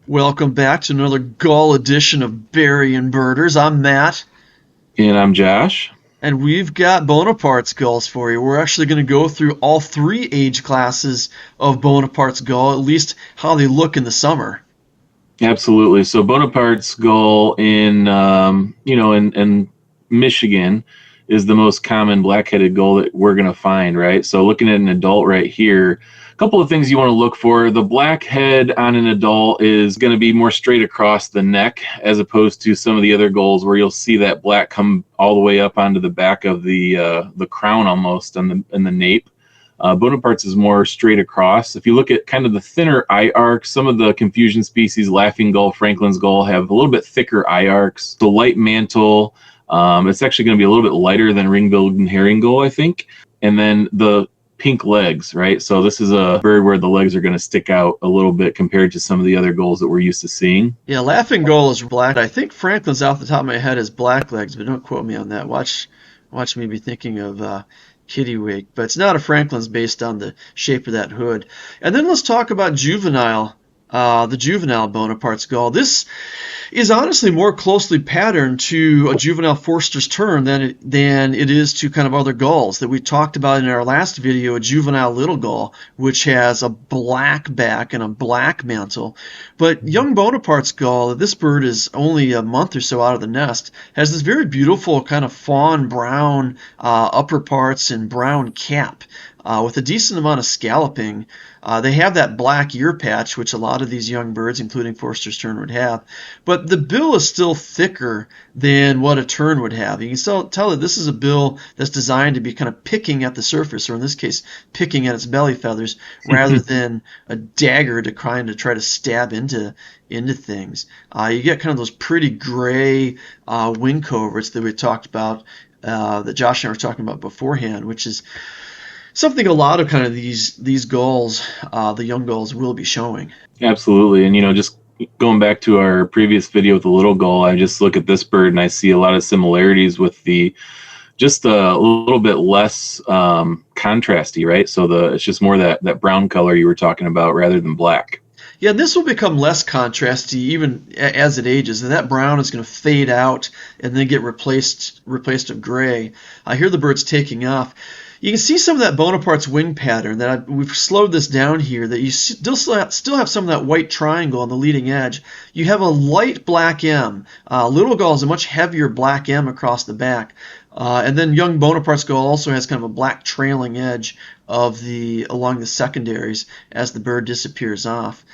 Welcome back to another Gull edition of Berrien Birders. I'm Matt, And I'm Josh. and we've got Bonaparte's gulls for you. We're actually going to go through all three age classes of Bonaparte's gull, at least how they look in the summer. Absolutely. So Bonaparte's Gull in Michigan is the most common black-headed gull that we're going to find, right? So looking at an adult right here, a couple of things you want to look for. The black head on an adult is going to be more straight across the neck as opposed to some of the other gulls where you'll see that black come all the way up onto the back of the crown almost on the nape. Bonaparte's is more straight across. If you look at kind of the thinner eye arcs, some of the confusion species, Laughing Gull, Franklin's Gull, have a little bit thicker eye arcs. The light mantle, it's actually going to be a little bit lighter than ring-billed and herring gull, I think. And then the pink legs, right? So this is a bird where the legs are going to stick out a little bit compared to some of the other gulls that we're used to seeing. Yeah, Laughing Gull is black. I think Franklin's off the top of my head is black legs, but don't quote me on that. Watch me be thinking of Kittiwake, but it's not a Franklin's based on the shape of that hood. And then let's talk about the juvenile Bonaparte's gull. This is honestly more closely patterned to a juvenile Forster's Tern than it is to kind of other gulls that we talked about in our last video, a juvenile little gull, which has a black back and a black mantle. But young Bonaparte's gull, this bird is only a month or so out of the nest, has this very beautiful kind of fawn brown upper parts and brown cap. With a decent amount of scalloping. They have that black ear patch, which a lot of these young birds, including Forster's Tern, would have. But the bill is still thicker than what a tern would have. You can still tell that this is a bill that's designed to be kind of picking at the surface, or in this case, picking at its belly feathers, rather than a dagger to try to stab into things. You get kind of those pretty gray wing coverts that we talked about, that Josh and I were talking about beforehand, which is something a lot of kind of these gulls, the young gulls, will be showing. Absolutely. And, just going back to our previous video with the little gull, I just look at this bird and I see a lot of similarities with just a little bit less contrasty, right? So it's just more that brown color you were talking about rather than black. Yeah, and this will become less contrasty even as it ages, and that brown is going to fade out and then get replaced with gray. I hear the birds taking off. You can see some of that Bonaparte's wing pattern that we've slowed this down here, that you still have some of that white triangle on the leading edge. You have a light black M. Little gull is a much heavier black M across the back. And then young Bonaparte's gull also has kind of a black trailing edge along the secondaries as the bird disappears off.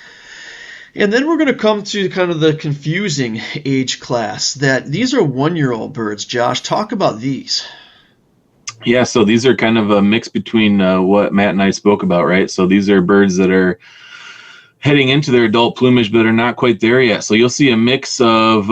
And then we're going to come to kind of the confusing age class, that these are 1-year-old birds. Josh, talk about these. Yeah, so these are kind of a mix between what Matt and I spoke about, right? So these are birds that are heading into their adult plumage but are not quite there yet. So you'll see a mix of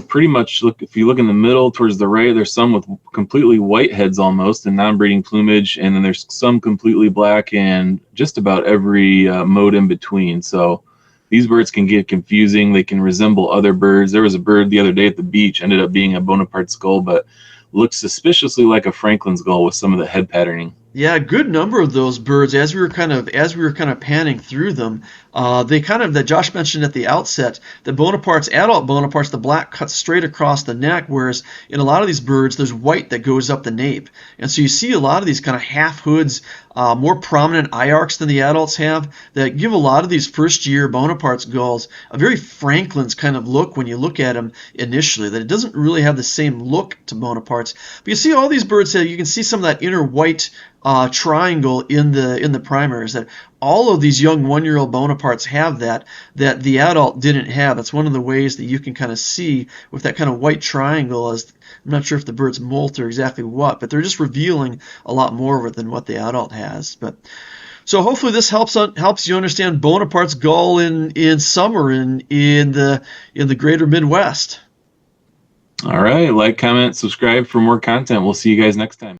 pretty much, if you look in the middle towards the right, there's some with completely white heads almost and non-breeding plumage, and then there's some completely black and just about every mode in between. So these birds can get confusing. They can resemble other birds. There was a bird the other day at the beach, ended up being a Bonaparte's gull, but looks suspiciously like a Franklin's gull with some of the head patterning. Yeah, a good number of those birds, as we were kind of panning through them, that Josh mentioned at the outset, the adult Bonaparte's, the black cuts straight across the neck, whereas in a lot of these birds, there's white that goes up the nape. And so you see a lot of these kind of half hoods, more prominent eye arcs than the adults have, that give a lot of these first-year Bonaparte's gulls a very Franklin's kind of look when you look at them initially, that it doesn't really have the same look to Bonaparte's. But you see all these birds, you can see some of that inner white triangle in the primaries, that all of these young 1-year-old Bonapartes have that the adult didn't have. That's one of the ways that you can kind of see with that kind of white triangle. As I'm not sure if the birds molt or exactly what, but they're just revealing a lot more of it than what the adult has. But so hopefully this helps you understand Bonaparte's gull in summer in the greater Midwest. All right, like, comment, subscribe for more content. We'll see you guys next time.